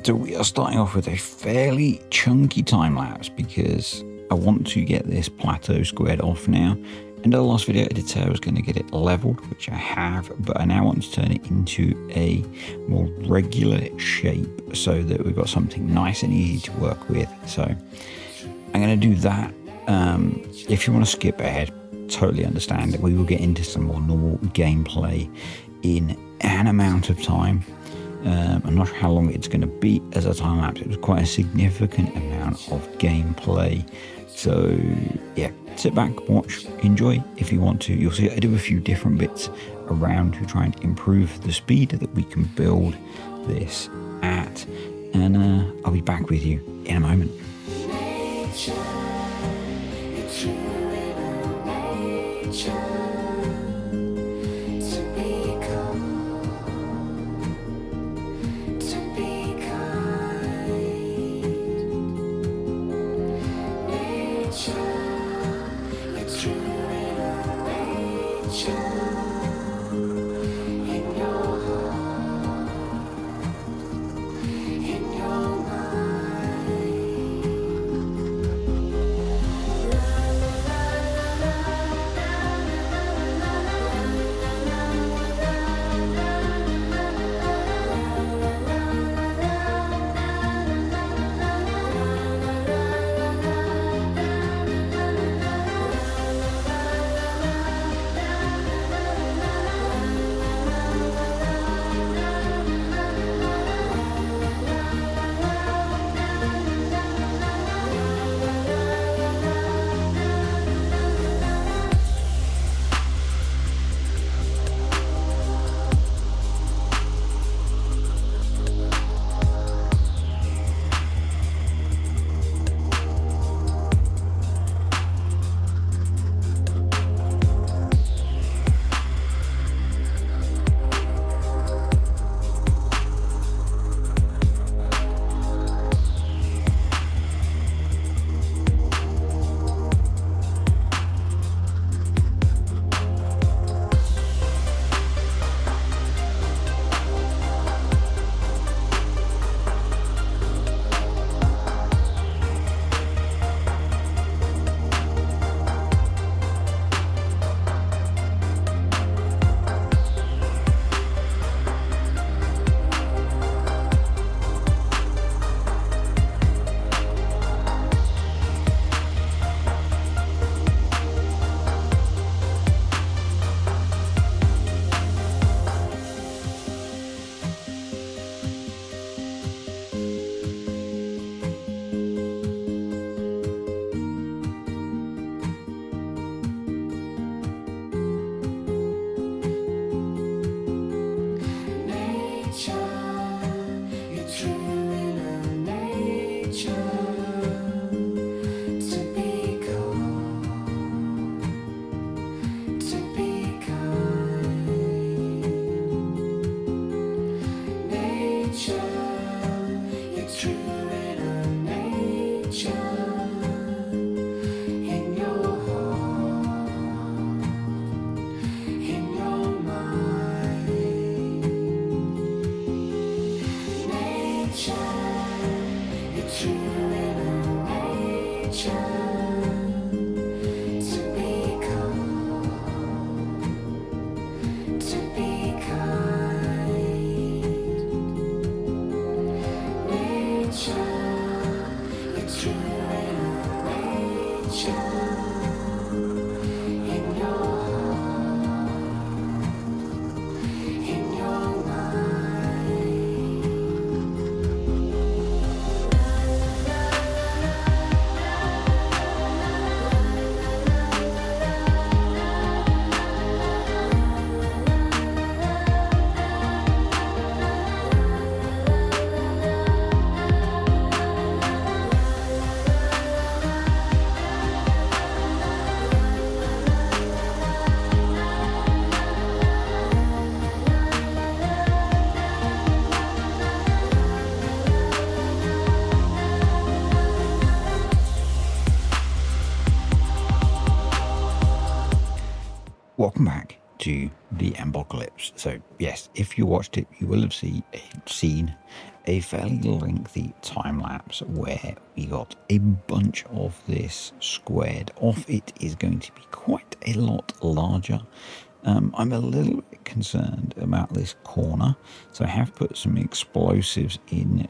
So we are starting off with a fairly chunky time lapse because I want to get this plateau squared off now. In the last video I did say I was going to get it leveled, which I have, but I now want to turn it into a more regular shape so that we've got something nice and easy to work with. So I'm going to do that. If you want to skip ahead, totally understand that we will get into some more normal gameplay in an amount of time. I'm not sure how long it's going to be as a time lapse. It was quite a significant amount of gameplay. So yeah, sit back, watch, enjoy if you want to. You'll see I do a few different bits around to try and improve the speed that we can build this at. And I'll be back with you in a moment. Welcome back. to the Emberpelts. So yes, if you watched it, you will have seen a fairly lengthy time lapse where we got a bunch of this squared off. It is going to be quite a lot larger. I'm a little bit concerned about this corner, so I have put some explosives in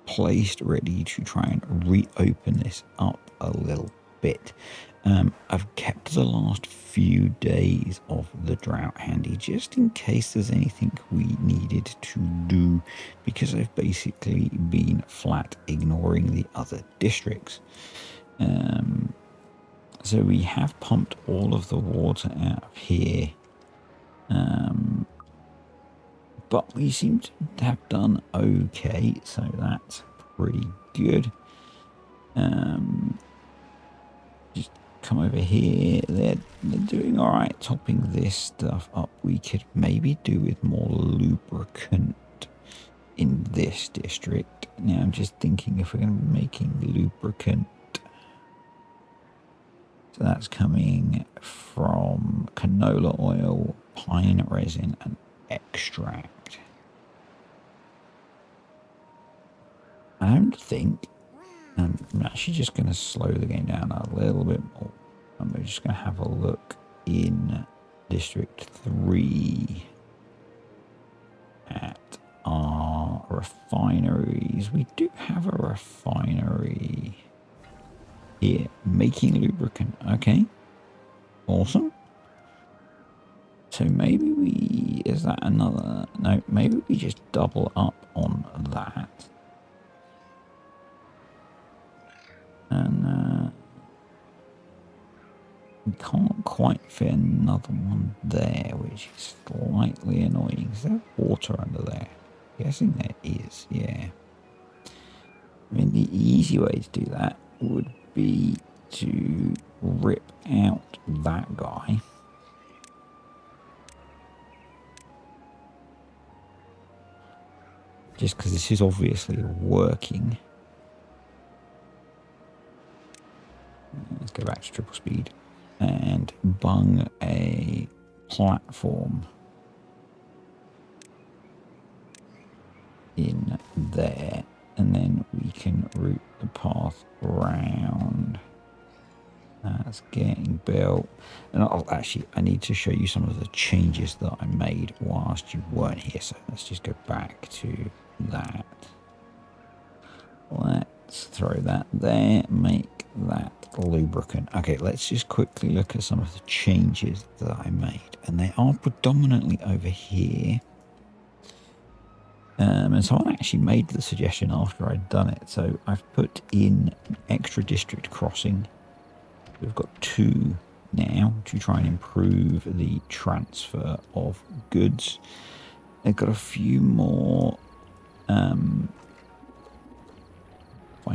placed ready to try and reopen this up a little bit. I've kept the last few days of the drought handy just in case there's anything we needed to do, because I've basically been flat ignoring the other districts. So we have pumped all of the water out of here, but we seem to have done okay, so that's pretty good. Just come over here. They're doing all right, topping this stuff up. We could maybe do with more lubricant in this district. Now I'm just thinking if we're going to be making lubricant, so that's coming from canola oil, pine resin, and extract. I don't think, I'm actually just going to slow the game down a little bit more. And we're just going to have a look in District 3 at our refineries. We do have a refinery here making lubricant. Okay, awesome. So maybe we, is that another, no, maybe we just double up on that. And we can't quite fit another one there, which is slightly annoying. Is there water under there? I'm guessing there is, yeah. I mean, the easy way to do that would be to rip out that guy. Just because this is obviously working. Let's go back to triple speed and bung a platform in there, and then we can route the path around. That's getting built. And I need to show you some of the changes that I made whilst you weren't here. So let's just go back to that. Let's throw that there, make that lubricant. Okay, let's just quickly look at some of the changes that I made, and they are predominantly over here. And someone actually made the suggestion after I'd done it. So I've put in an extra district crossing. We've got 2 now to try and improve the transfer of goods. They've got a few more, find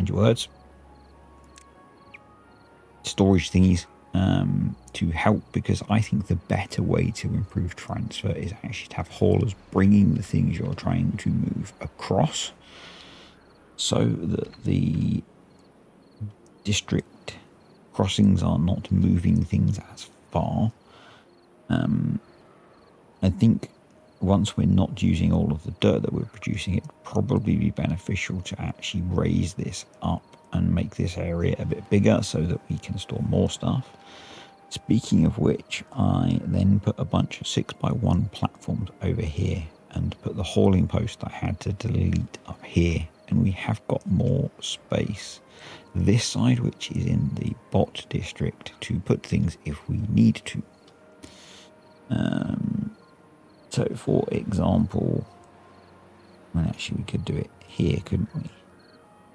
your words, storage thingies to help, because I think the better way to improve transfer is actually to have haulers bringing the things you're trying to move across, so that the district crossings are not moving things as far. I think once we're not using all of the dirt that we're producing, it'd probably be beneficial to actually raise this up and make this area a bit bigger so that we can store more stuff. Speaking of which, I then put a bunch of 6x1 platforms over here and put the hauling post I had to delete up here, and we have got more space this side, which is in the bot district, to put things if we need to. So for example, well, actually we could do it here, couldn't we?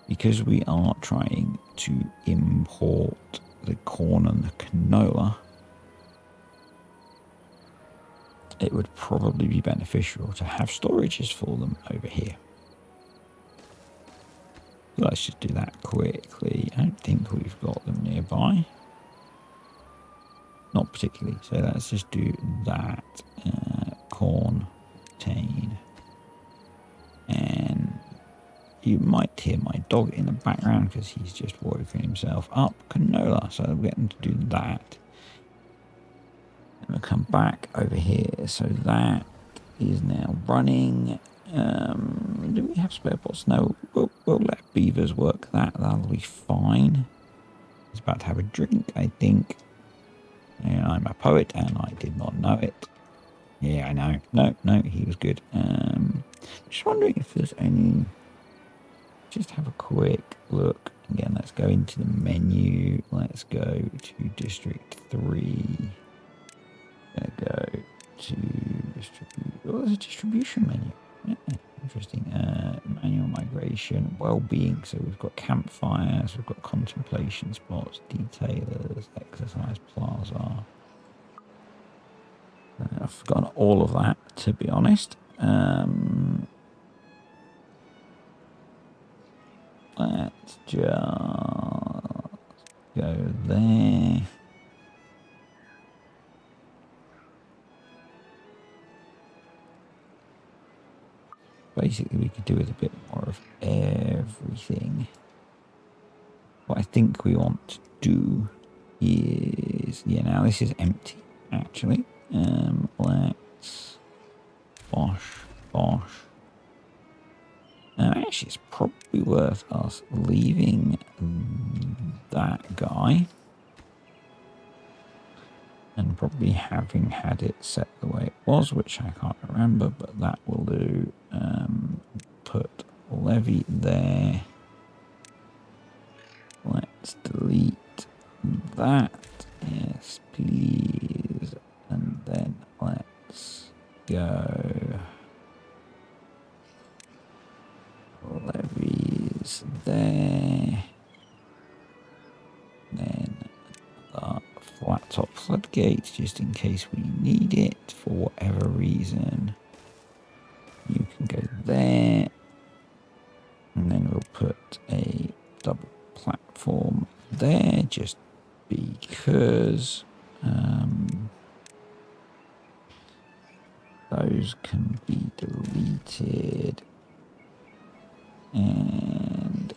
Because we are trying to import the corn and the canola, it would probably be beneficial to have storages for them over here. Let's just do that quickly. I don't think we've got them nearby. Not particularly. So let's just do that. Corn, contain. And you might hear my dog in the background because he's just woken himself up. Canola. So we'll get them to do that. going to come back over here. So that is now running. Do we have spare pots? No, we'll let beavers work that. That'll be fine. He's about to have a drink, I think. Yeah, I'm a poet and I did not know it. Yeah, I know. No, he was good. Just wondering if there's any... Just have a quick look. Again, let's go into the menu. Let's go to District 3. Go to distribute. Oh, there's a distribution menu. Yeah, interesting. Manual migration, well-being. So we've got campfires, we've got contemplation spots, detailers, exercise plaza. I've forgotten all of that, to be honest. Let's just go there. Basically, we could do with a bit more of everything. What I think we want to do is... Yeah, now this is empty, actually. Let's... Bosh. Actually, it's probably worth us leaving that guy. And probably having had it set the way it was, which I can't remember, but that will do. Put levy there. Let's delete that. Yes, please. And then let's go. Levies there. Then the flat top floodgate, just in case we need it for whatever reason. You can go there. And then we'll put a double platform there, just because those can be deleted. And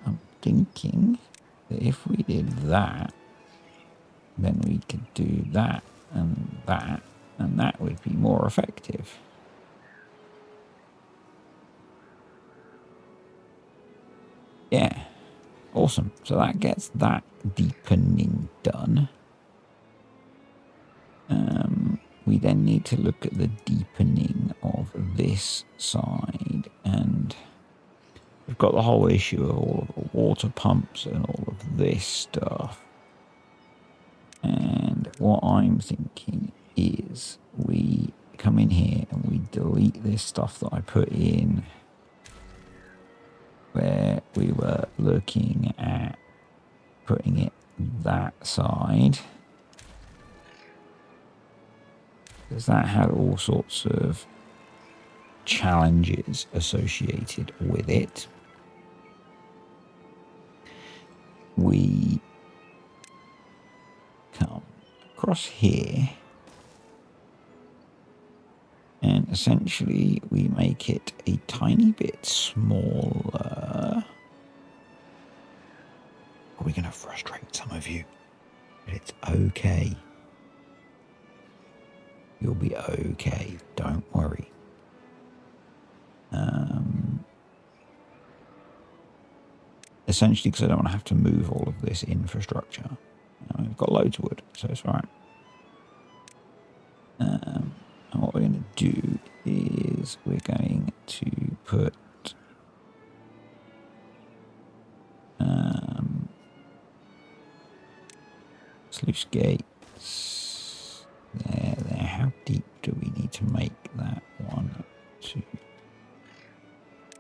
I'm thinking that if we did that, then we could do that, and that would be more effective. Yeah, awesome. So that gets that deepening done. We then need to look at the deepening of this side, and we've got the whole issue of all of the water pumps and all of this stuff. And what I'm thinking is we come in here and we delete this stuff that I put in where we were looking at putting it that side. Because that had all sorts of challenges associated with it. We come across here and essentially we make it a tiny bit smaller. Are we going to frustrate some of you? But it's okay. You'll be okay. Don't worry. Essentially, because I don't want to have to move all of this infrastructure. We've got loads of wood, so it's fine. And what we're going to do is we're going to put sluice gates there. How deep do we need to make that? 1, 2.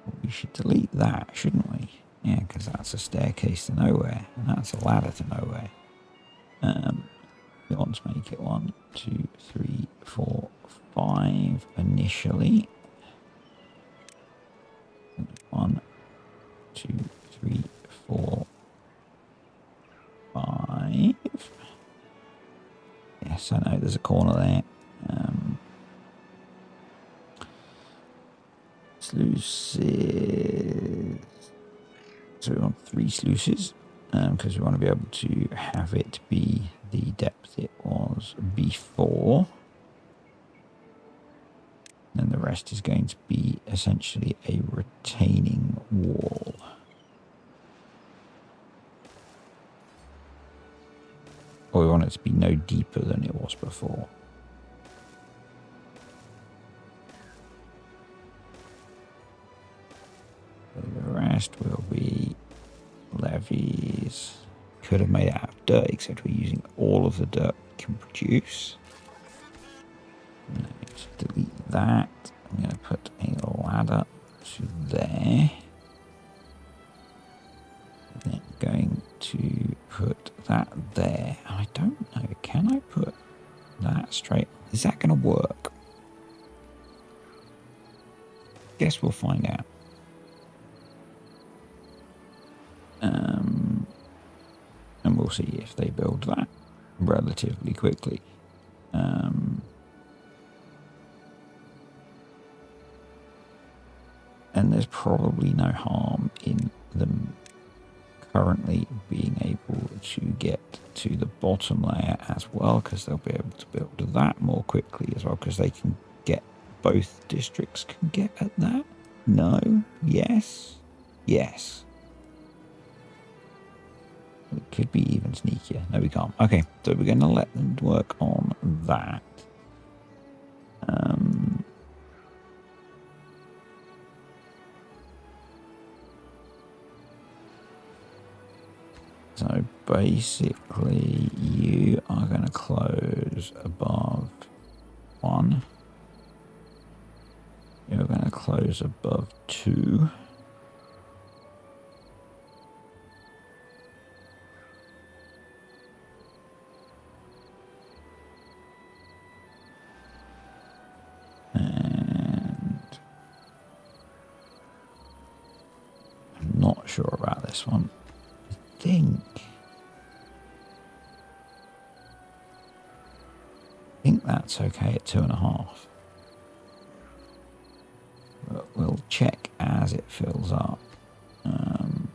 Well, we should delete that, shouldn't we? Yeah, because that's a staircase to nowhere, and that's a ladder to nowhere. We want to make it 1, 2, 3, 4, 5 initially. 1, 2, 3, 4, 5. Yes, I know there's a corner there. Sluices. So we want 3 sluices. because we want to be able to have it be the depth it was before. And the rest is going to be essentially a retaining wall. Or we want it to be no deeper than it was before. So the rest will be levees. Could have made it out of dirt, except we're using all of the dirt we can produce. Let's delete that. I'm going to put a ladder to there. And then going to put that there. I don't know. Can I put that straight? Is that going to work? Guess we'll find out. And we'll see if they build that relatively quickly. And there's probably no harm in them currently being able to get to the bottom layer as well, because they'll be able to build that more quickly as well, because they can get, both districts can get at that. No, yes, yes. It could be even sneakier. No, we can't. Okay, so we're going to let them work on that. So basically, you are going to close above 1. You're going to close above 2. And I'm not sure about this one. I think that's okay at 2.5. But we'll check as it fills up. And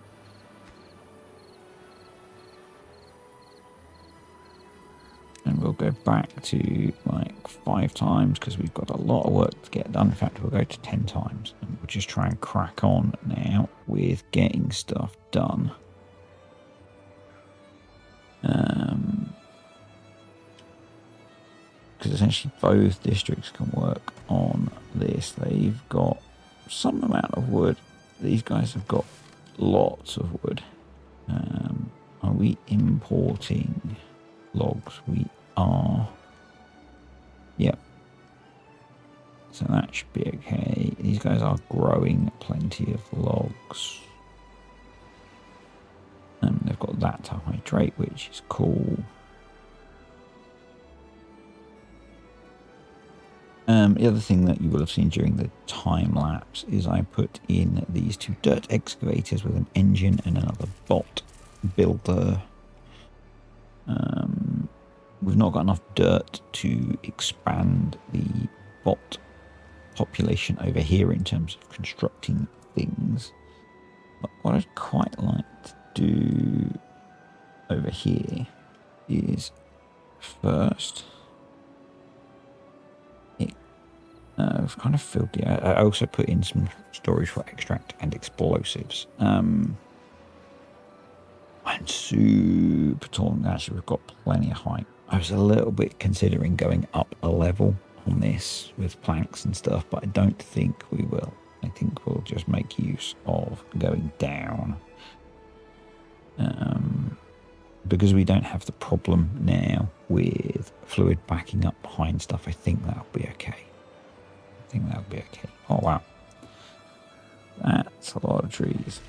we'll go back to like 5 times because we've got a lot of work to get done. In fact, we'll go to 10 times and we'll just try and crack on now with getting stuff done. Because essentially both districts can work on this. They've got some amount of wood. These guys have got lots of wood. Are we importing logs? We are. Yep. So that should be okay. These guys are growing plenty of logs. And they've got that to hydrate, which is cool. The other thing that you will have seen during the time lapse is I put in these 2 dirt excavators with an engine and another bot builder. We've not got enough dirt to expand the bot population over here in terms of constructing things. But what I'd quite like to do over here is first... I've kind of filled the... I also put in some storage for extract and explosives. I'm super tall. Actually, we've got plenty of height. I was a little bit considering going up a level on this with planks and stuff, but I don't think we will. I think we'll just make use of going down. Because we don't have the problem now with fluid backing up behind stuff, I think that'll be okay. That'll be okay. Oh wow, that's a lot of trees.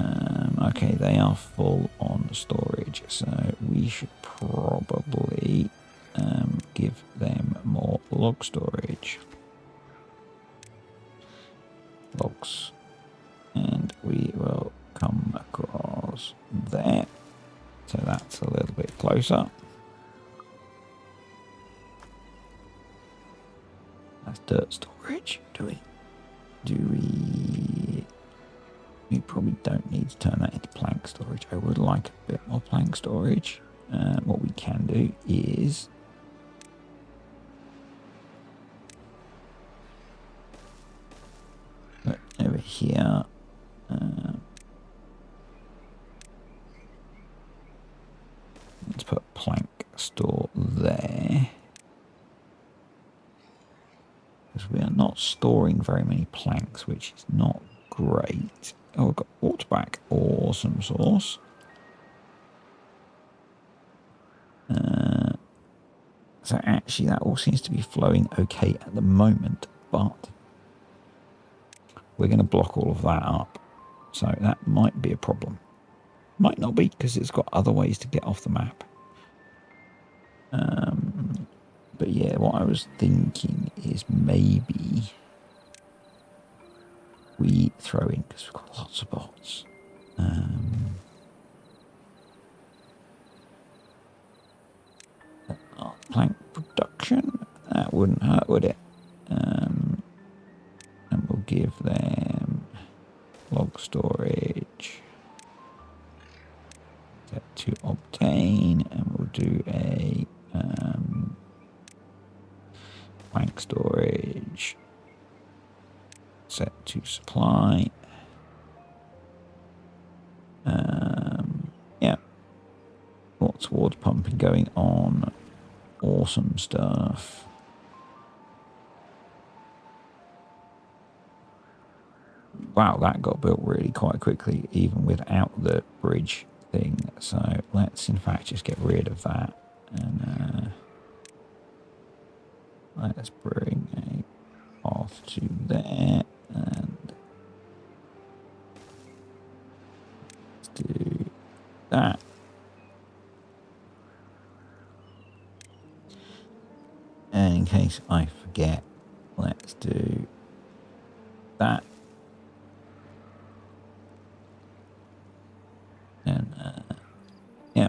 Okay, they are full on storage, so we should probably give them more log storage. Logs, and we will come across there. So that's a little bit closer. That's dirt storage. We probably don't need to turn that into plank storage. I would like a bit more plank storage. What we can do is look over here. Let's put plank store there. Because we are not storing very many planks, which is not great. Oh, we've got water back. Awesome sauce. So actually that all seems to be flowing okay at the moment, but we're going to block all of that up. So that might be a problem. Might not be, because it's got other ways to get off the map. But yeah, what I was thinking is maybe we throw in, because we've got lots of bots. Plank production, that wouldn't hurt, would it? And we'll give them log storage set to obtain, and we'll do a plank storage set to supply. Yeah, lots of water pumping going on. Awesome stuff. Wow, that got built really quite quickly, even without the bridge thing. So let's in fact just get rid of that, and let's bring a path to there, and let's do that. And in case I forget, let's do that. And yeah,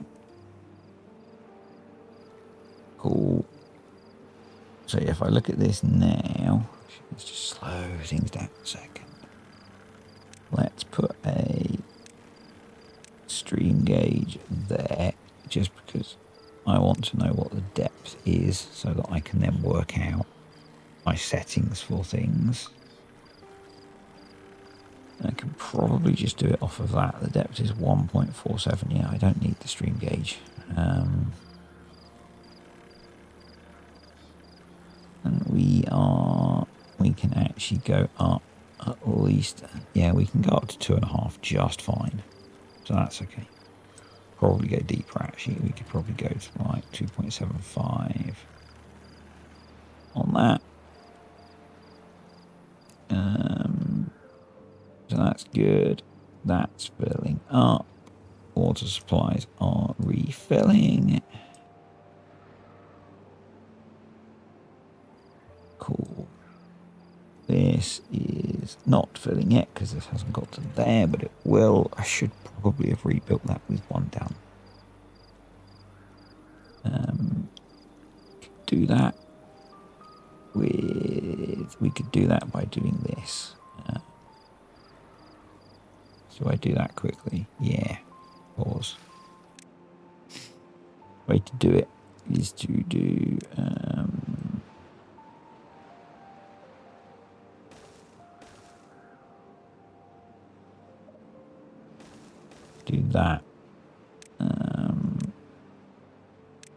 cool. So if I look at this now, let's just slow things down a second. Let's put a stream gauge there, just because I want to know what the depth is, so that I can then work out my settings for things. I can probably just do it off of that. The depth is 1.47. Yeah, I don't need the stream gauge. And we can actually go up at least, yeah, we can go up to 2.5 just fine. So that's okay. Probably go deeper actually. We could probably go to like 2.75 on that. So that's good. That's filling up. Water supplies are refilling. Cool. This is not filling yet because this hasn't got to there, but it will. I should probably have rebuilt that with one down. Could do that with. We could do that by doing this. So I do that quickly. Yeah. Pause. Way to do it is to do. Do that.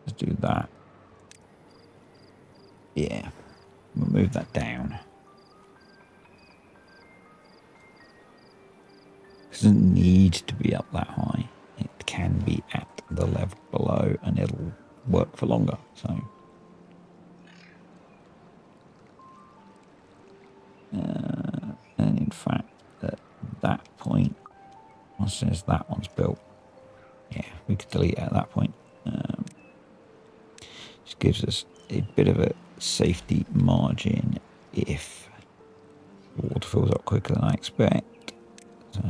Let's do that. Yeah. We'll move that down. It doesn't need to be up that high. It can be at the level below and it'll work for longer. So and in fact at that point, once as that one's built, yeah, we could delete it at that point. Just gives us a bit of a safety margin if the water fills up quicker than I expect. So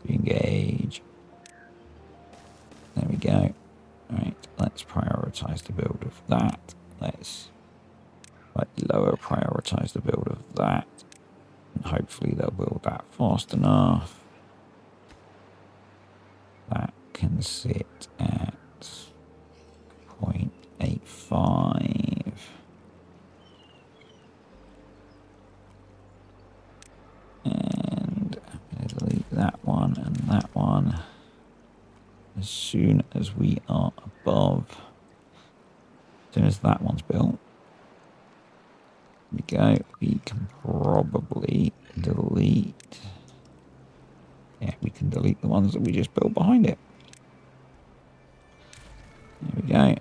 engage. There we go. Right, let's prioritize the build of that. Let's slightly lower prioritize the build of that. and hopefully they'll build that fast enough. That can sit at 0.85. And I'm going to delete that one and that one. As soon as we are above, as soon as that one's built, there we go, we can probably delete, yeah, we can delete the ones that we just built behind it. There we go,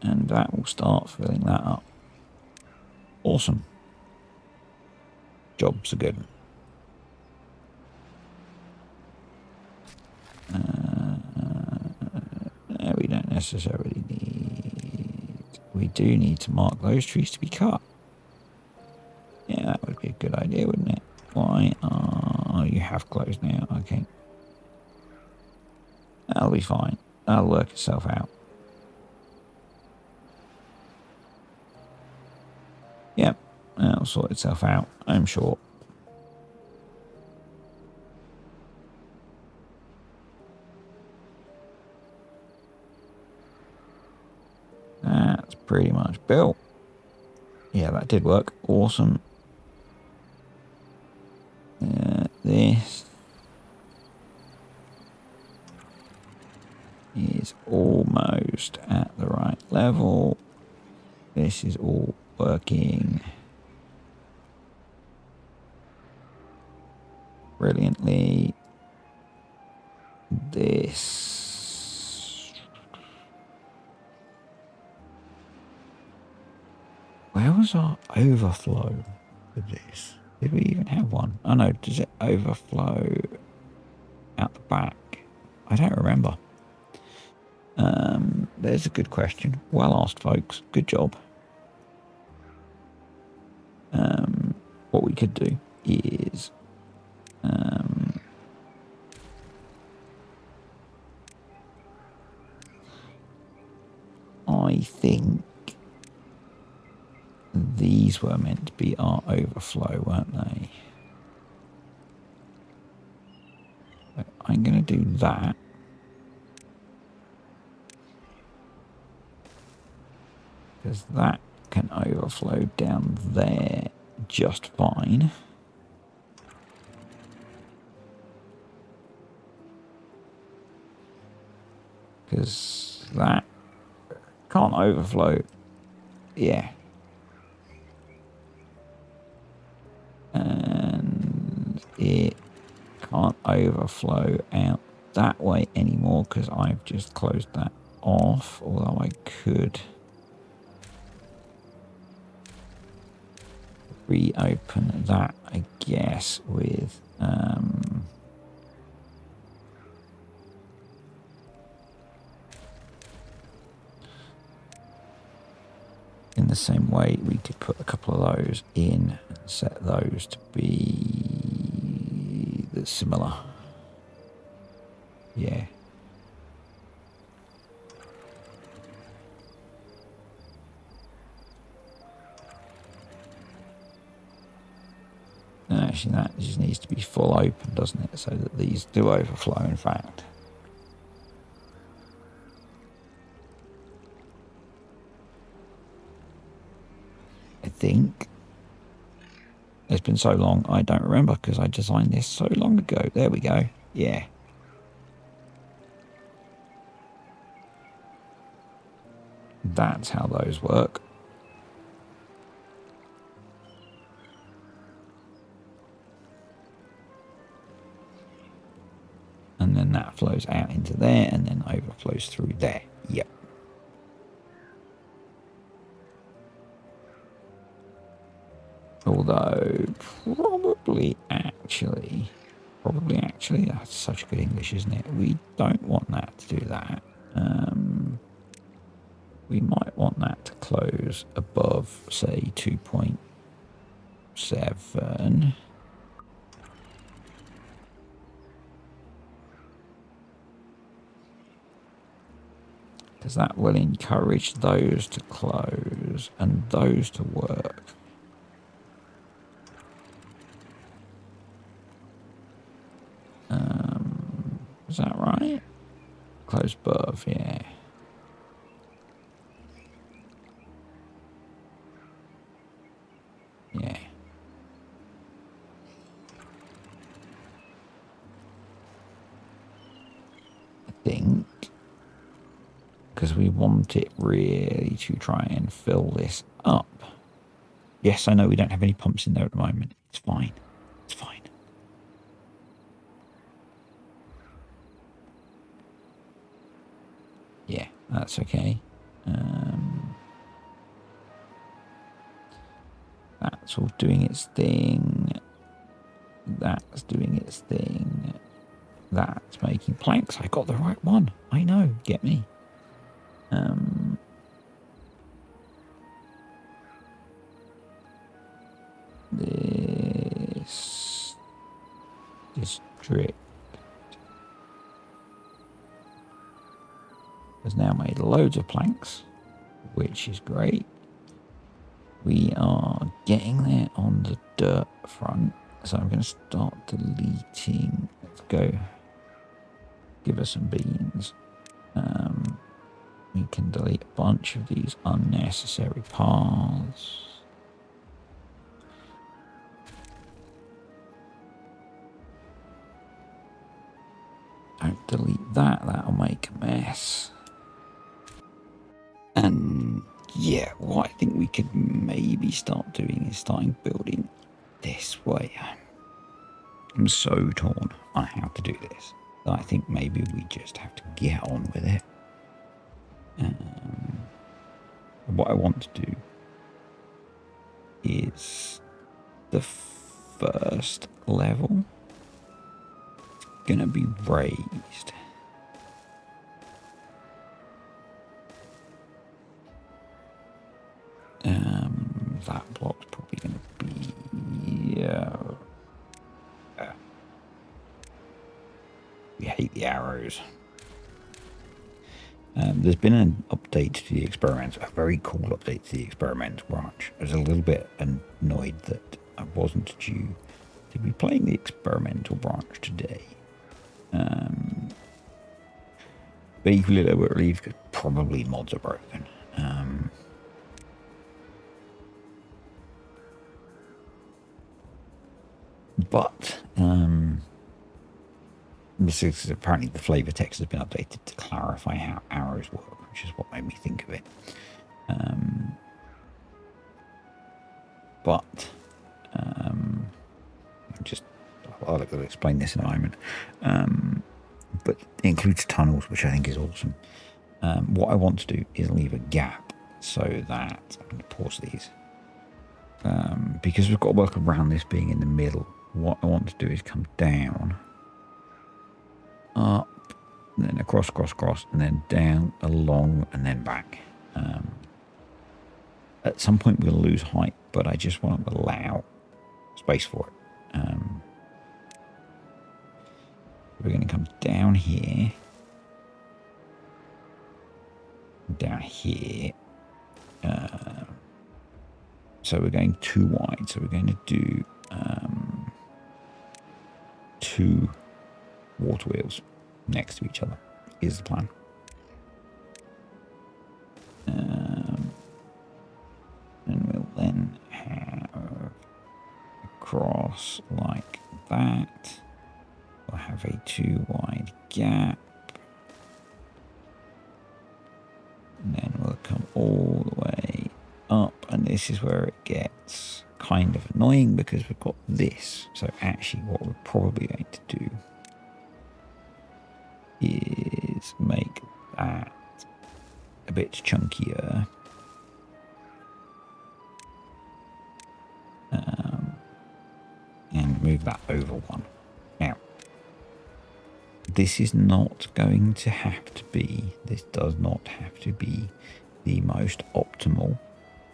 and that will start filling that up. Awesome. Jobs are good. We don't necessarily need, we do need to mark those trees to be cut. Yeah, that would be a good idea, wouldn't it? Why are you have closed now? Okay. That'll be fine. That'll work itself out. Yep, that'll sort itself out, I'm sure. That's pretty much built. Yeah, that did work. Awesome. This is almost at the right level. This is all working brilliantly. This, where was our overflow for this? Did we even have one? Oh no, does it overflow out the back? I don't remember. There's a good question. Well asked, folks. Good job. What we could do is I think these were meant to be our overflow, weren't they? But I'm going to do that. Because that can overflow down there just fine. Because that can't overflow. Yeah. And it can't overflow out that way anymore because I've just closed that off. Although I could reopen that, I guess, with in the same way we could put a couple of those in and set those to be similar. Yeah. Actually, that just needs to be full open, doesn't it? So that these do overflow, in fact. I think. It's been so long, I don't remember because I designed this so long ago. There we go. Yeah. That's how those work. And then that flows out into there and then overflows through there. Yep. Although, probably actually, that's such good English, isn't it? We don't want that to do that. We might want that to close above, say, 2.7. Because that will encourage those to close and those to work. Is that right? Close above, yeah. Yeah. I think because we want it really to try and fill this up. Yes, I know we don't have any pumps in there at the moment. It's fine. It's fine. Yeah, that's okay. That's all doing its thing. That's doing its thing. That's making planks. I got the right one. I know. Get me. This district has now made loads of planks, which is great. We are getting there on the dirt front, so I'm going to start deleting. Let's go. Give us some beans. We can delete a bunch of these unnecessary paths. Don't delete that, that'll make a mess. And yeah, what I think we could maybe start doing is starting building this way. I'm so torn on how to do this that I think maybe we just have to get on with it. What I want to do is the first level is going to be raised. That block's probably going to be we hate the arrows. There's been an update to the experiments, a very cool update to the experiments branch. I was a little bit annoyed that I wasn't due to be playing the experimental branch today. But equally a little bit relieved because probably mods are broken. But this is apparently the flavor text has been updated to clarify how arrows work, which is what made me think of it. I'll explain this in a moment. But it includes tunnels, which I think is awesome. What I want to do is leave a gap so that I'm going to pause these. Because we've got to work around this being in the middle. What I want to do is come down, up, and then across, and then down, along, and then back. At some point we'll lose height, but I just want to allow space for it. We're going to come down here, so we're going too wide, so we're going to do 2 water wheels next to each other is the plan. And we'll then have across like that. We'll have a 2 wide gap. And then we'll come all the way up, and this is where it gets kind of annoying because we've got this. So actually what we're probably going to do is make that a bit chunkier. And move that over 1. Now, this is not going to have to be, this does not have to be the most optimal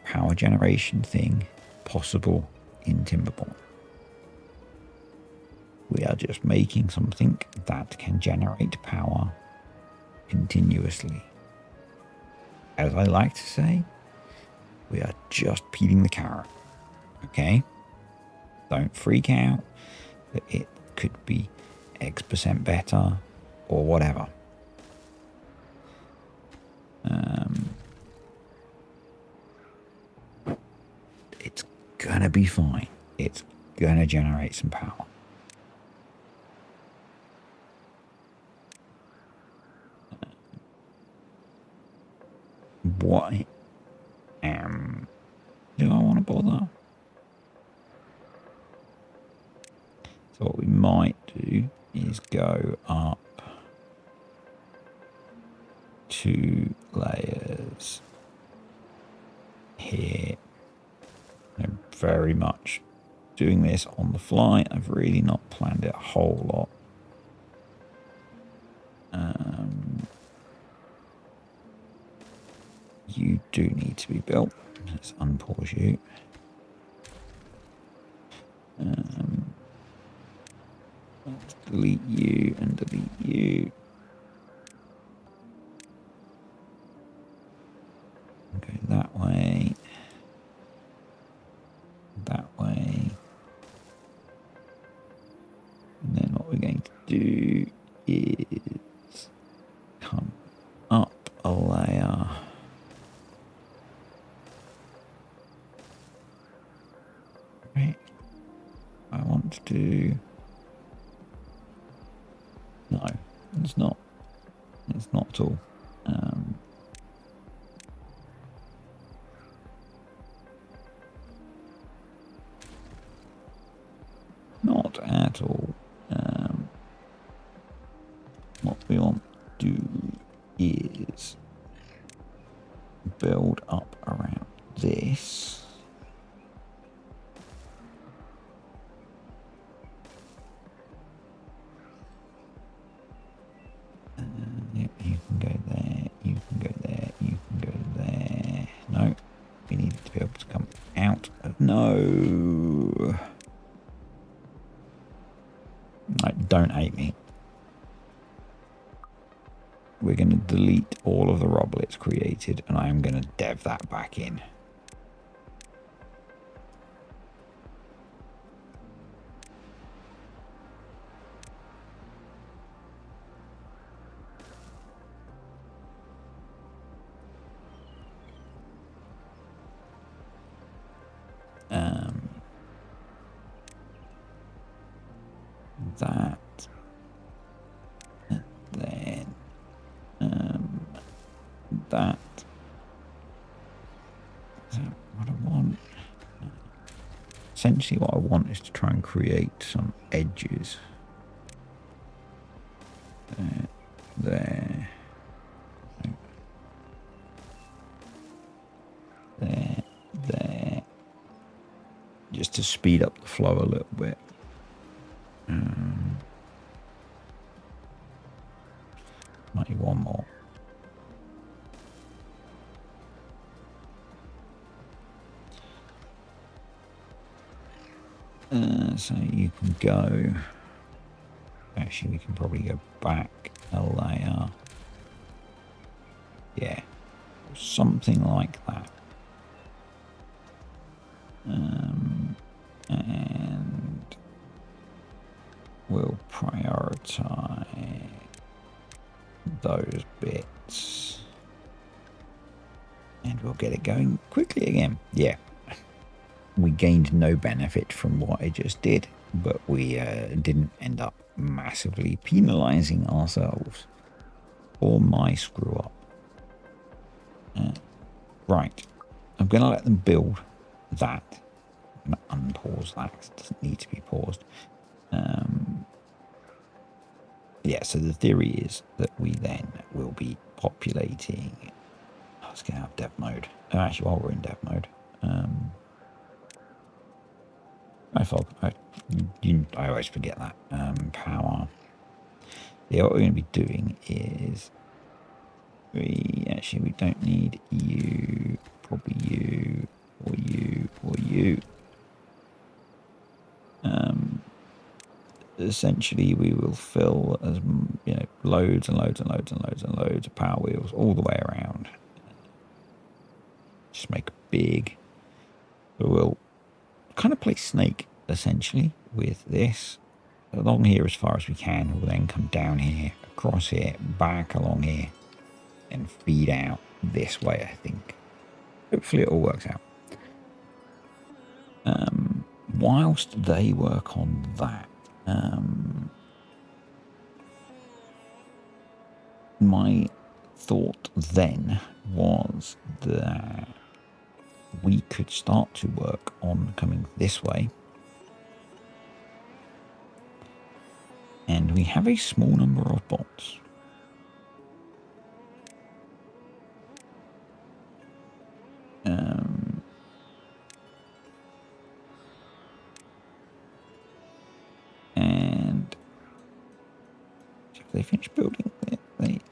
power generation thing possible in TIMBERBORN. We are just making something that can generate power continuously. As I like to say, we are just peeling the carrot, okay? Don't freak out that it could be X% better or whatever. It's gonna be fine. It's gonna generate some power. Why do I want to bother? So what we might do is go up 2 layers here. I'm very much doing this on the fly. I've really not planned it a whole lot. You do need to be built. Let's unpause you. Let's delete you and delete you. Go that way. That way. And then what we're going to do is come up a layer. Right. I want to do... No, it's not. It's not at all. Not at all. What we want to do is build up around this. Yep, you can go there, you can go there, you can go there. No, we need to be able to come out of... No! Like, don't hate me. We're going to delete all of the rubble it's created, and I am going to dev that back in. That, and then that. Is that what I want? Essentially what I want is to try and create some edges. There. There. Just to speed up the flow a little bit. Might need one more. So you can go... Actually, we can probably go back a layer. Yeah. Something like that. And we'll prioritize those bits. And we'll get it going quickly again. Yeah. We gained no benefit from what I just did, but we didn't end up massively penalizing ourselves or my screw up. Right. I'm going to let them build that. I'm going to unpause that because it doesn't need to be paused. Yeah, so the theory is that we then will be populating... Let's get out of dev mode. Actually, while we're in dev mode... I always forget that. Power. Yeah, what we're going to be doing is... We don't need you, probably you, or you, or you. Essentially, we will fill as loads and loads and loads and loads and loads of power wheels all the way around. Just make a big. We'll kind of play Snake essentially with this. along here as far as we can. We'll then come down here, across here, back along here, and feed out this way, I think. Hopefully it all works out. Whilst they work on that, my thought then was that we could start to work on coming this way. And we have a small number of bots. And have they finished building it?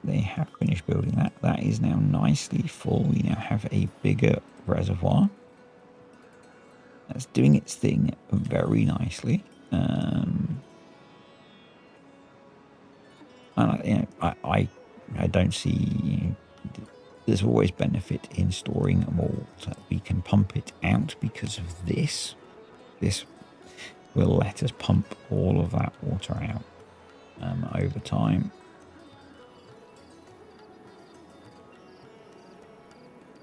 They have finished building that. That is now nicely full. We now have a bigger reservoir. That's doing its thing very nicely. And I don't see. There's always benefit in storing more. So we can pump it out because of this. This will let us pump all of that water out over time.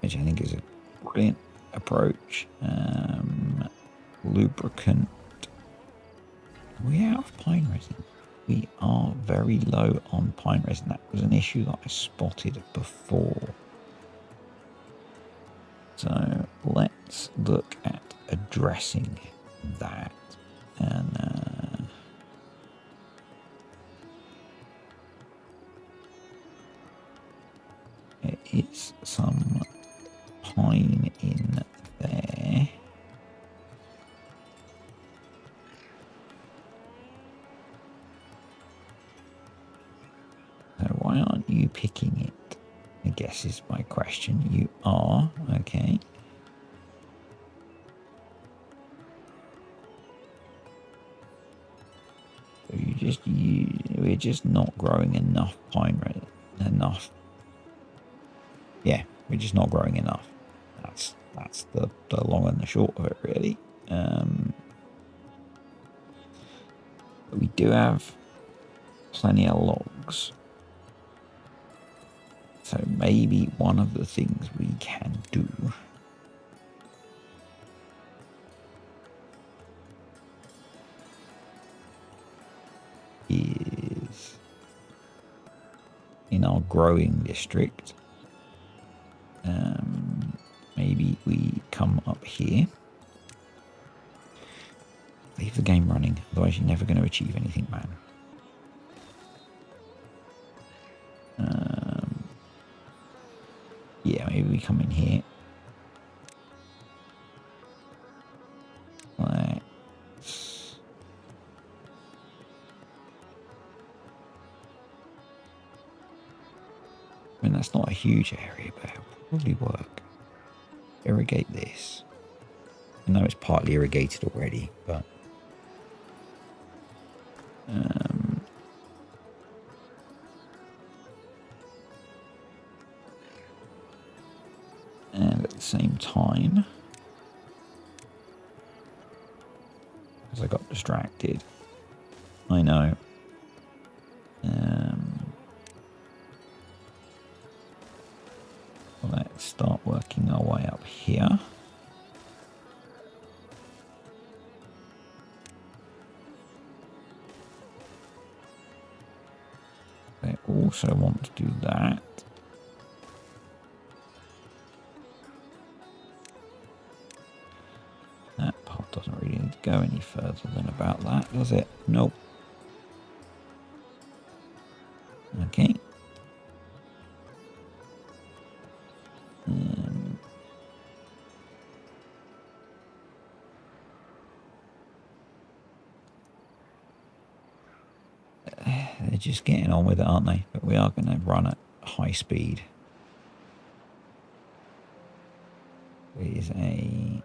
Which I think is a brilliant approach. Lubricant. Are we out of pine resin? We are very low on pine resin. That was an issue that I spotted before. So let's look at addressing that. And there is some pine in there. So why aren't you picking it? I guess is my question. You are, okay. So we're just not growing enough pine resin. Yeah, we're just not growing enough. That's the long and the short of it, really. But we do have plenty of logs. So maybe one of the things we can do is in our growing district, maybe we come up here, leave the game running, otherwise you're never going to achieve anything, man. Yeah, maybe we come in here. Let's... I mean, that's not a huge area, but it'll probably work. Irrigate this. I know it's partly irrigated already, but... and at the same time, as I got distracted, I know. Let's start working our way up here. I also want to do that. That part doesn't really need to go any further than about that, does it? Nope. Okay. They're just getting on with it, aren't they? But we are going to run at high speed. There is a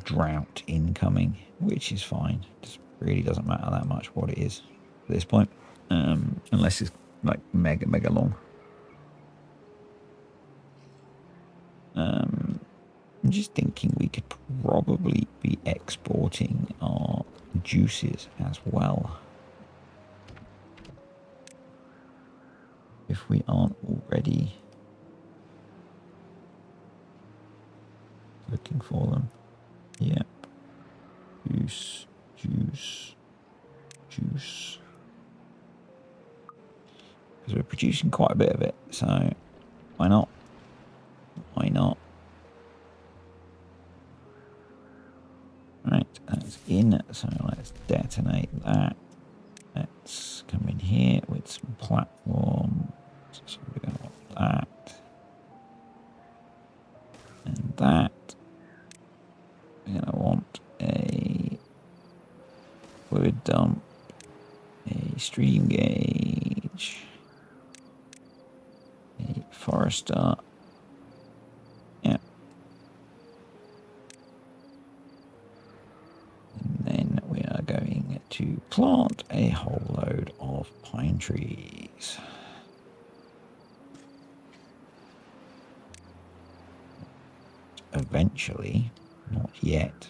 drought incoming, which is fine. It really doesn't matter that much what it is at this point, unless it's like mega long. I'm just thinking we could probably be exporting our juices as well. if we aren't already looking for them. Yep. Juice, juice, juice. Because we're producing quite a bit of it, so why not? Why not? Right, that's in, so let's detonate that. Let's come in here with some platforms. So we're going to want that. And that. We're going to want a fluid dump, a stream gauge, a forester. Yeah. And then we are going to plant a whole load of pine trees. Eventually, not yet.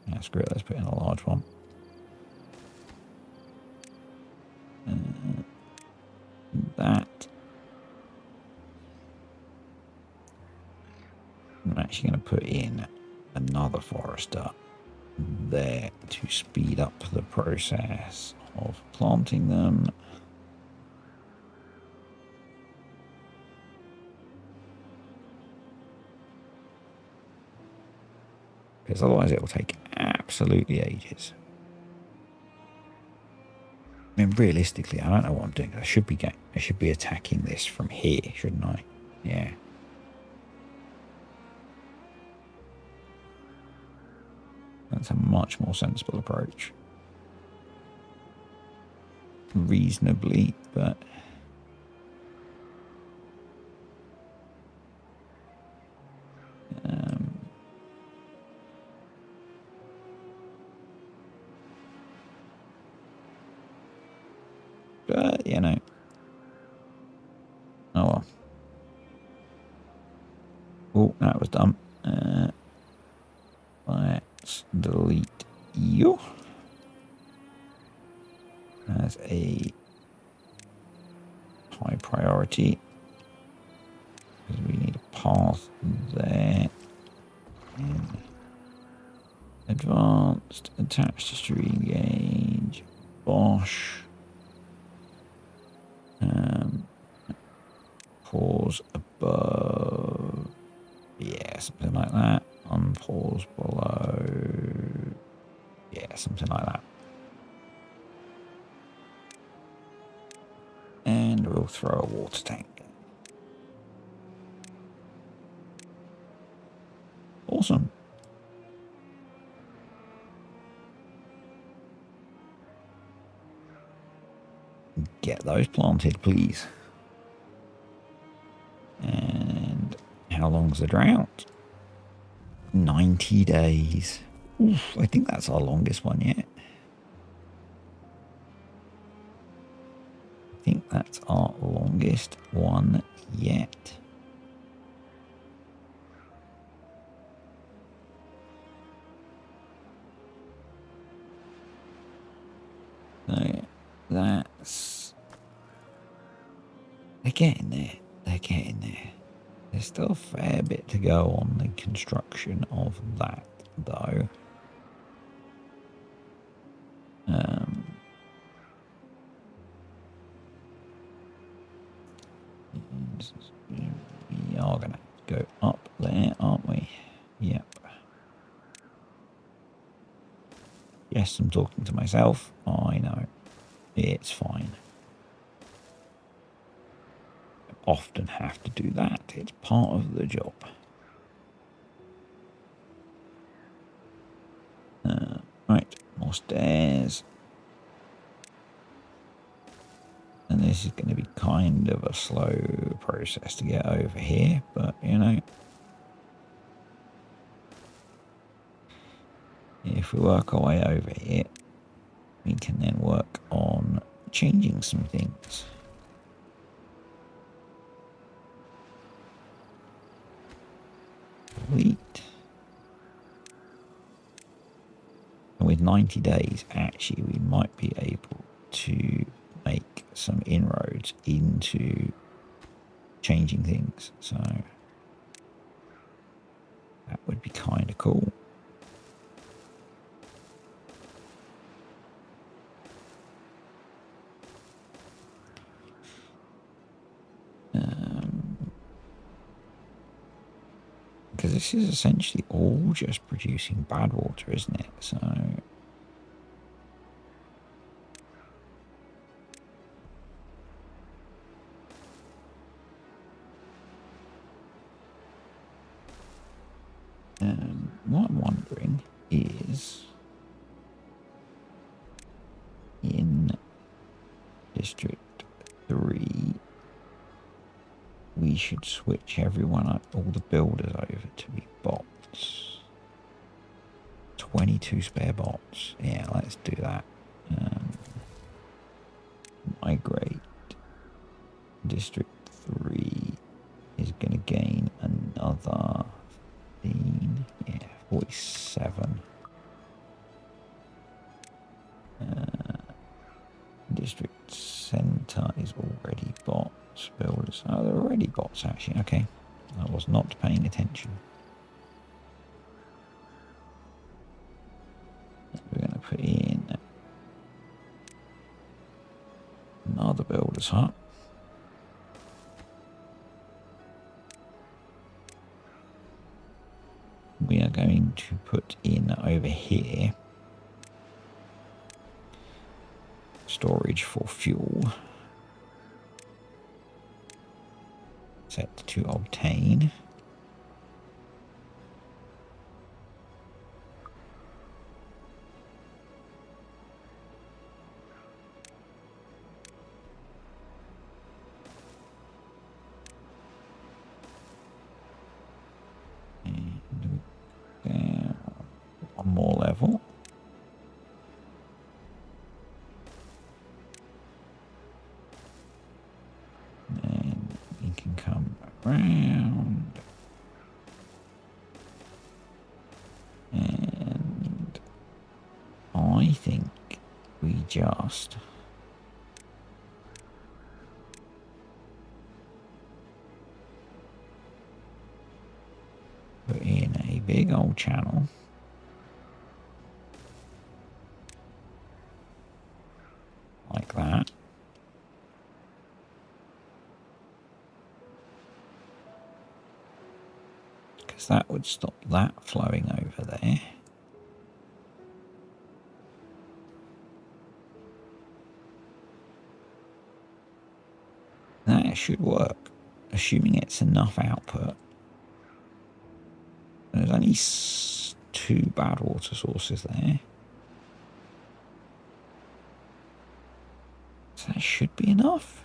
Yeah, screw it, let's put in a large one. That. I'm actually going to put in another forester there to speed up the process of planting them. Because otherwise it will take absolutely ages. I mean, realistically, I don't know what I'm doing. I should be attacking this from here, shouldn't I? Yeah. That's a much more sensible approach. Reasonably, but you know, oh well. Oh, that was dumb. Let's delete you as a high priority because we need a path there. And advanced, attached to stream gauge, Bosch. Pause above, yeah, something like that. Unpause below, yeah, something like that. And we'll throw a water tank. Awesome. Get those planted, please. And how long's the drought? 90 days. Oof, I think that's our longest one yet. I think that's our longest one yet. So that's... They're getting there. They're getting there. There's still a fair bit to go on the construction of that, though. We are going to go up there, aren't we? Yep. Yes, I'm talking to myself. I know. It's fine. I often have to do that. It's part of the job. Right, more stairs. And this is going to be kind of a slow process to get over here, but you know, if we work our way over here, we can then work on changing some things. Delete. And with 90 days, actually, we might be able to make some inroads into changing things. So that would be kind of cool. Because this is essentially all just producing bad water, isn't it? So what I'm wondering is, in District 3, we should switch everyone up, all the builders over to be bots. 22 spare bots. Yeah, let's do that. Migrate. District 3 is going to gain another 47. District Center is already bots. Builders. Oh, they're already bots, actually. Okay. I was not paying attention. We're going to put in another builder's hut. We are going to put in over here storage for fuel. Set to obtain. And down one more level. And we can come around. And I think we just put in a big old channel. Like that. Because that would stop that flowing over there. That should work, assuming it's enough output. There's only 2 bad water sources there. So that should be enough.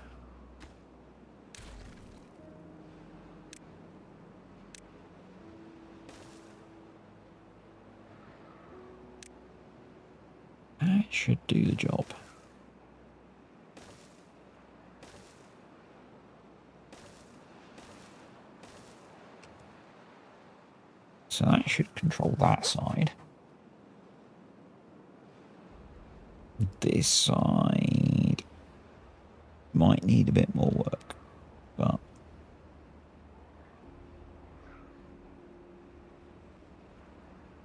That should do the job. So that should control that side. This side might need a bit more work, but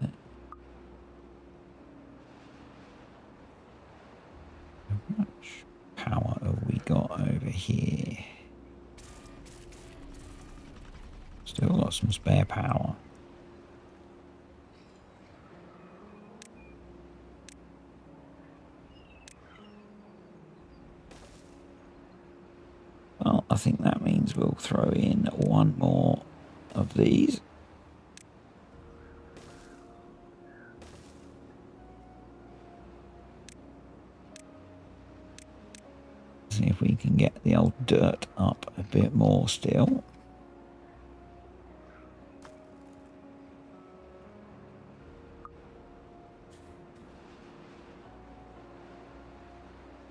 how much power have we got over here? Still got some spare power. Well, I think that means we'll throw in one more of these. See if we can get the old dirt up a bit more still.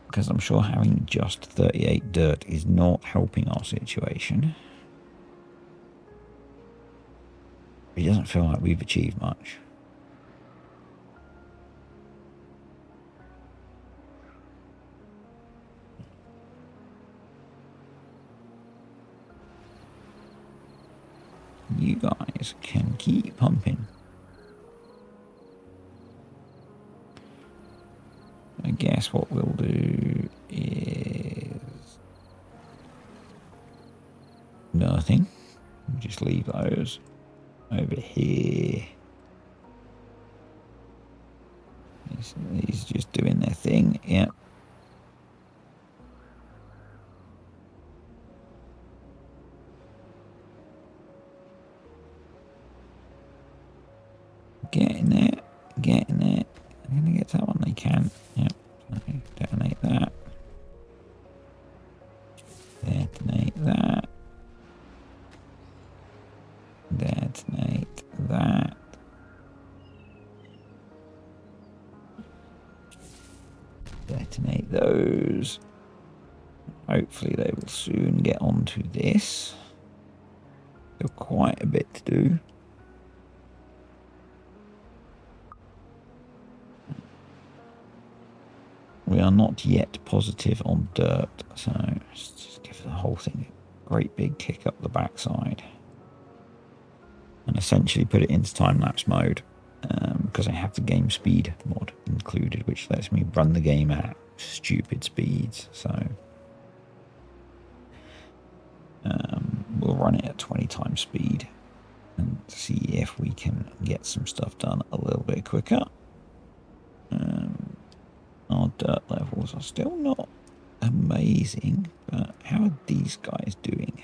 Because I'm sure having just 38 dirt is not helping our situation. It doesn't feel like we've achieved much. you guys can keep pumping. I guess what we'll do is nothing. We'll just leave those over here. These just doing their thing. Yep. Getting there. Getting there. I'm going to get that one they can. Yep. Okay. Detonate that. Detonate that. Detonate that. Detonate those. Hopefully they will soon get onto this. Still quite a bit to do. We are not yet positive on dirt, so let's just give the whole thing a great big kick up the backside. And essentially put it into time-lapse mode, because I have the game speed mod included, which lets me run the game at stupid speeds. So we'll run it at 20 times speed and see if we can get some stuff done a little bit quicker. Our dirt levels are still not amazing, but how are these guys doing?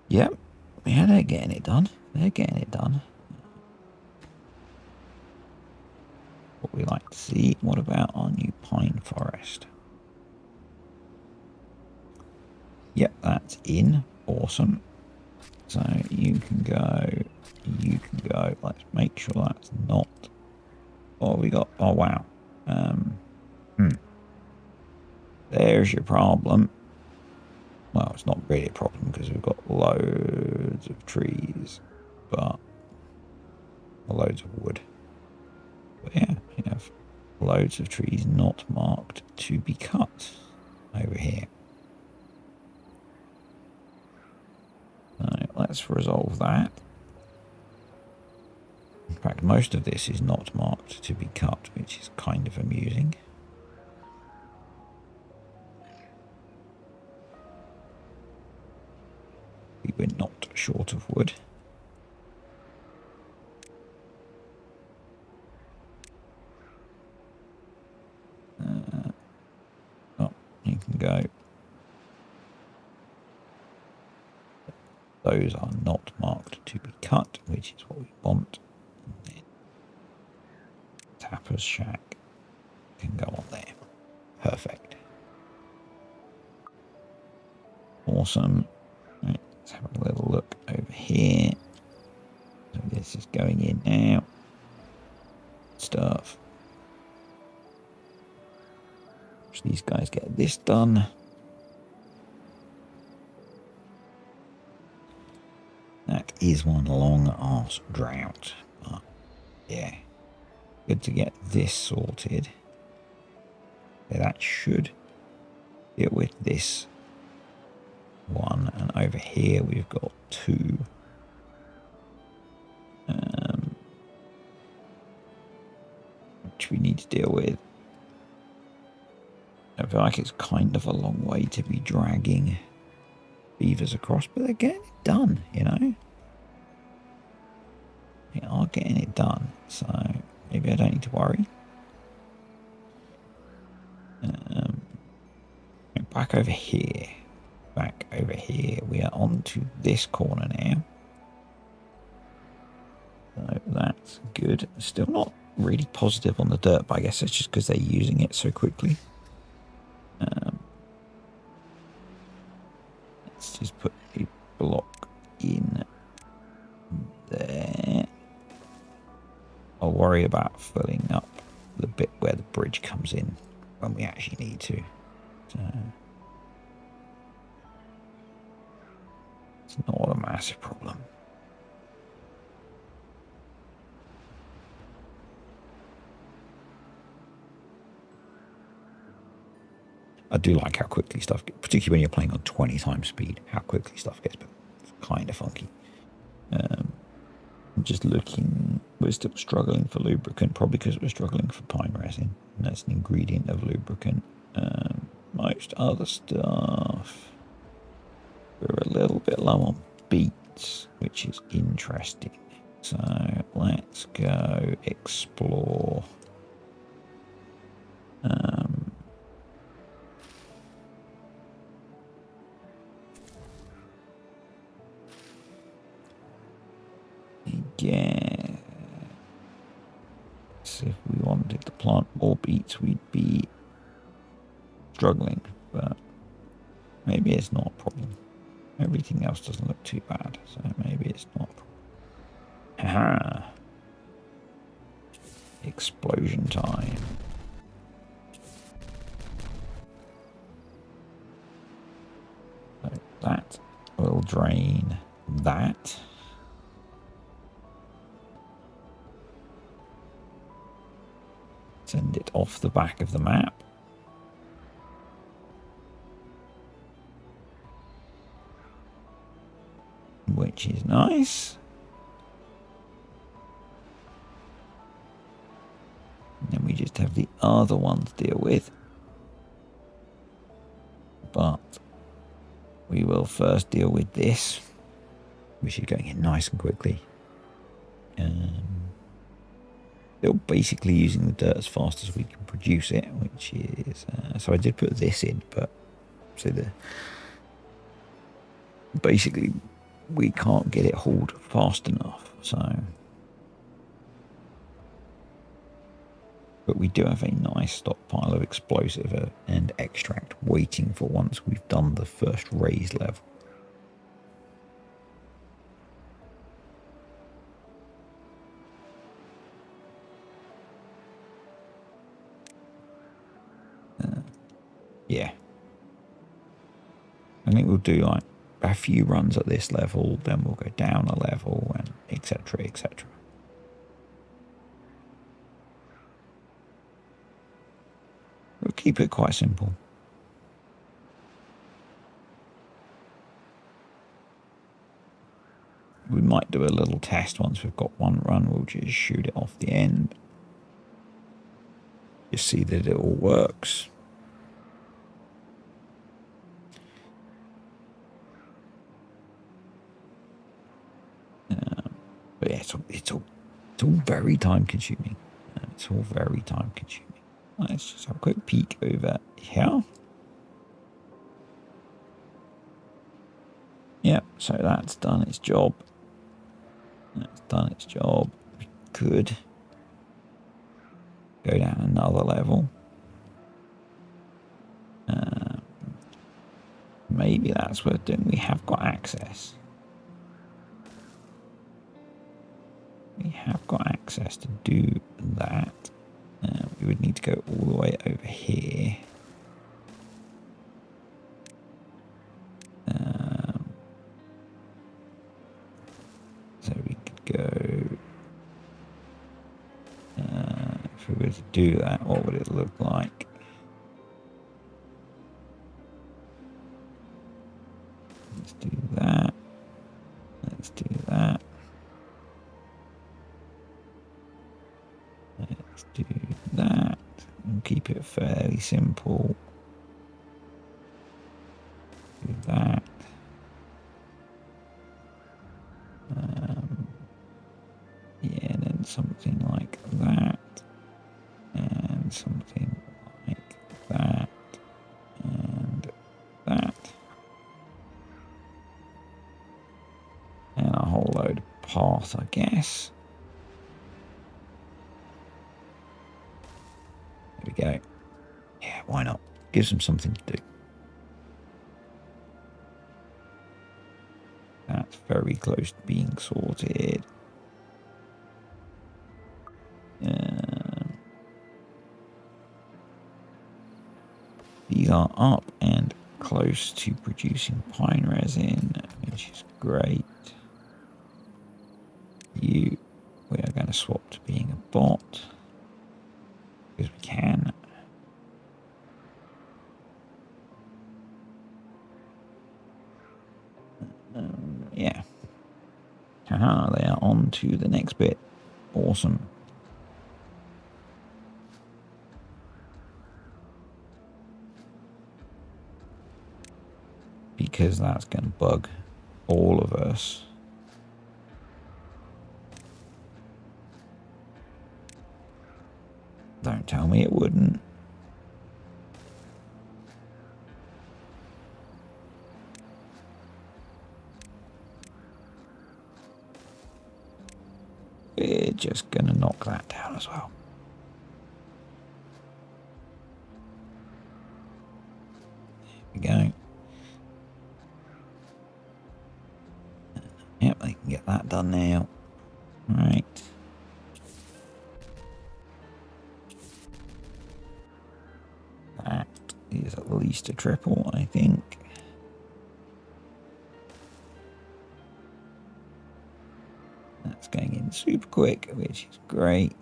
Yep, yeah, they're getting it done. They're getting it done. What we like to see. What about our new pine forest? Yep, that's in. Awesome. So you can go. You can go. Let's make sure that's not. Oh, we got. Oh, wow. There's your problem. Well, it's not really a problem because we've got loads of trees, but loads of wood. But yeah, we have loads of trees not marked to be cut over here. So let's resolve that. In fact, most of this is not marked to be cut, which is kind of amusing. We're not short of wood. Oh, you can go. Those are not marked to be cut, which is what we want. And then Tapper's shack can go on there. Perfect. Awesome. Right, let's have a little look over here. So this is going in now. Stuff. So these guys get this done. That is one long arse drought. But yeah, good to get this sorted. Yeah, that should deal with this one. And over here we've got two. Which we need to deal with. I feel like it's kind of a long way to be dragging beavers across, but they're getting it done, you know? They are getting it done, so maybe I don't need to worry. Back over here. Back over here. We are on to this corner now. So that's good. Still not really positive on the dirt, but I guess it's just because they're using it so quickly. Let's just put a block in there. I'll worry about filling up the bit where the bridge comes in when we actually need to. So it's not a massive problem. I do like how quickly stuff, particularly when you're playing on 20 times speed, how quickly stuff gets built. kind of funky. I'm just looking. We're still struggling for lubricant, probably because we're struggling for pine resin. And that's an ingredient of lubricant. Most other stuff, we're a little bit low on beets, which is interesting. So let's go explore. Yeah. So if we wanted to plant more beets, we'd be struggling, but maybe it's not a problem. Everything else doesn't look too bad, so maybe it's not a problem. Haha. Explosion time. So that will drain that. Send it off the back of the map. Which is nice. And then we just have the other one to deal with. But we will first deal with this, which is going in nice and quickly. Still basically using the dirt as fast as we can produce it, which is... so I did put this in, but... So basically, we can't get it hauled fast enough, so... But we do have a nice stockpile of explosive and extract waiting for once we've done the first raise level. Yeah. I think we'll do like a few runs at this level, then we'll go down a level, and etc, etc. We'll keep it quite simple. We might do a little test once we've got one run. We'll just shoot it off the end. Just see that it all works. But yeah, it's all very time consuming. It's all very time consuming. Let's just have a quick peek over here. Yep, so that's done its job. That's done its job. We could go down another level. Maybe that's worth doing. We have got access. We have got access to do that. We would need to go all the way over here. So we could go... if we were to do that, what would it look like? Let's do that. Let's do that. Let's do that. And keep it fairly simple. Do that. Yeah, and then something like that. And something like that. And that. And a whole load of path, I guess. There we go. Yeah, why not? Gives them something to do. That's very close to being sorted. These are up and close to producing pine resin, which is great. We are going to swap to being a bot because we can. Yeah. Ah, they are on to the next bit. Awesome. Because that's going to bug all of us. Don't tell me it wouldn't. We're just going to knock that down as well. There we go. Yep, they can get that done now. Right. That is at least a triple, I think. That's going in super quick, which is great.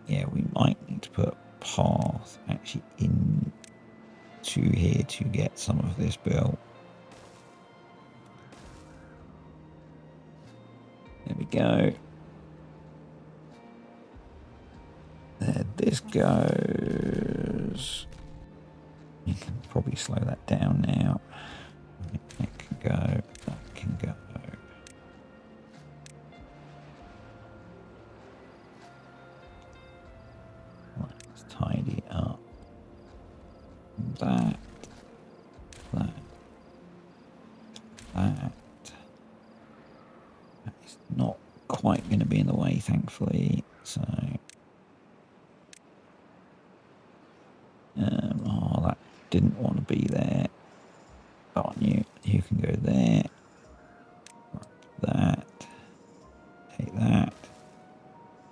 Yeah, we might need to put path actually into here to get some of this built. There we go. There this goes. You can probably slow that down now. That can go. That can go. Let's tidy up. That. That is not quite going to be in the way, thankfully. So, oh, that didn't want to be there. Oh, you can go there. That. Take that.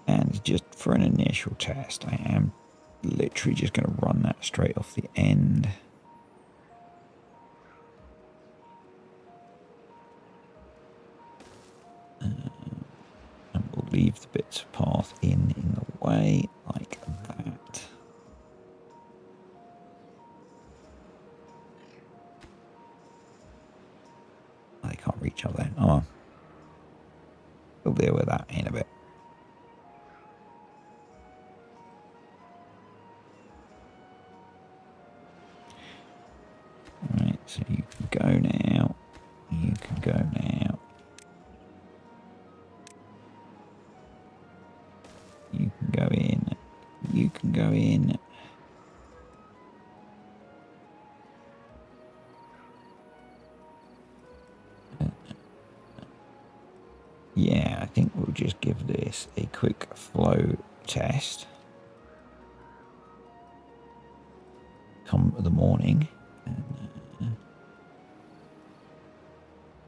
And just for an initial test, I am literally just going to run that straight off the end. And we'll leave the bits of path in the way, like that. They can't reach up there. Oh, we'll deal with that in a bit. Right, so you can go now. You can go now. You can go in. You can go in. Yeah, I think we'll just give this a quick flow test. Come the morning. And,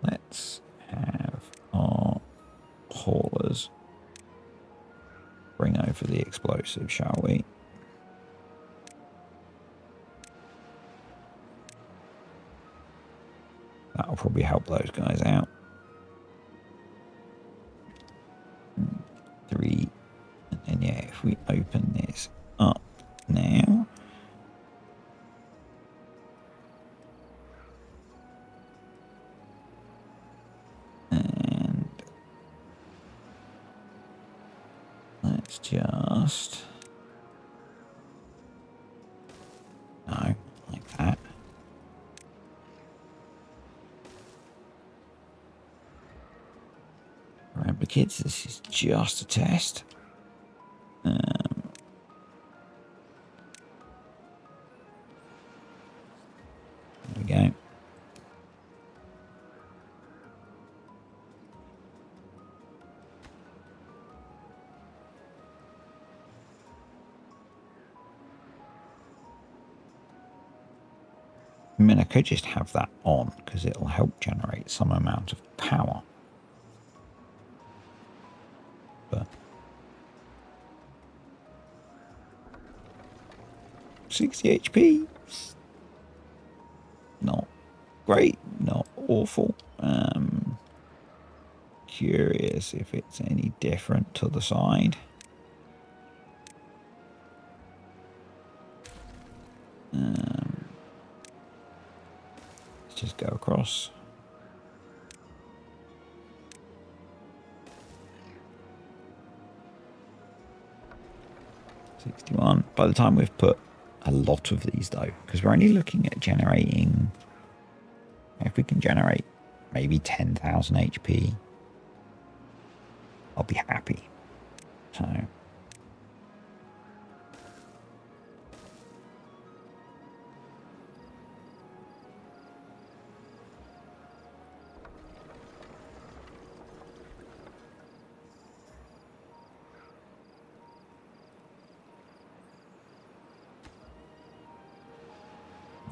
let's have our haulers bring over the explosive, shall we? That'll probably help those guys out. 3. And then, yeah, if we open this up now. And let's just... No, like that. Remember, kids, this is just a test. There we go. I mean, I could just have that on because it'll help generate some amount of power. But 60 HP, not great, not awful. Curious if it's any different to the side. Let's just go across. 61. By the time we've put a lot of these though, because we're only looking at generating, if we can generate maybe 10,000 HP, I'll be happy. So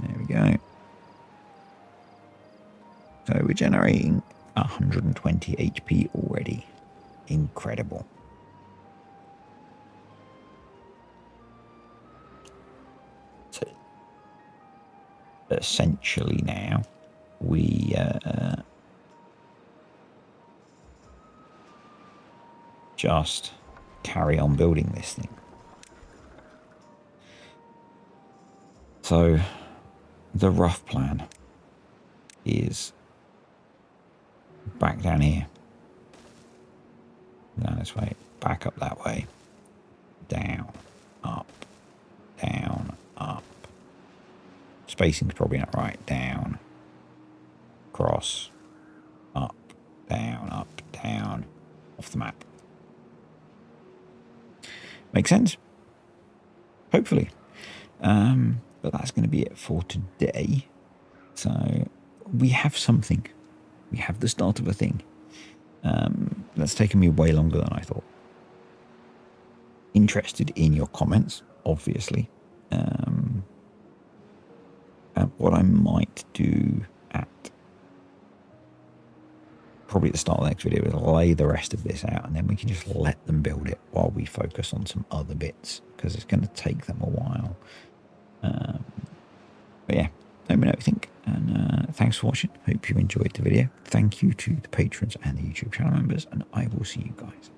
there we go. So we're generating 120 HP already. Incredible. So essentially now we just carry on building this thing. So the rough plan is back down here, down this way, back up that way, down, up, down, up. Spacing's probably not right. Down, cross, up, down, off the map. Make sense? Hopefully. But that's going to be it for today. So we have something. We have the start of a thing. That's taken me way longer than I thought. Interested in your comments, obviously. And what I might do at probably at the start of the next video is lay the rest of this out, and then we can just let them build it while we focus on some other bits, because it's going to take them a while. But yeah, let me know what you think, and thanks for watching. Hope you enjoyed the video. Thank you to the patrons and the YouTube channel members, and I will see you guys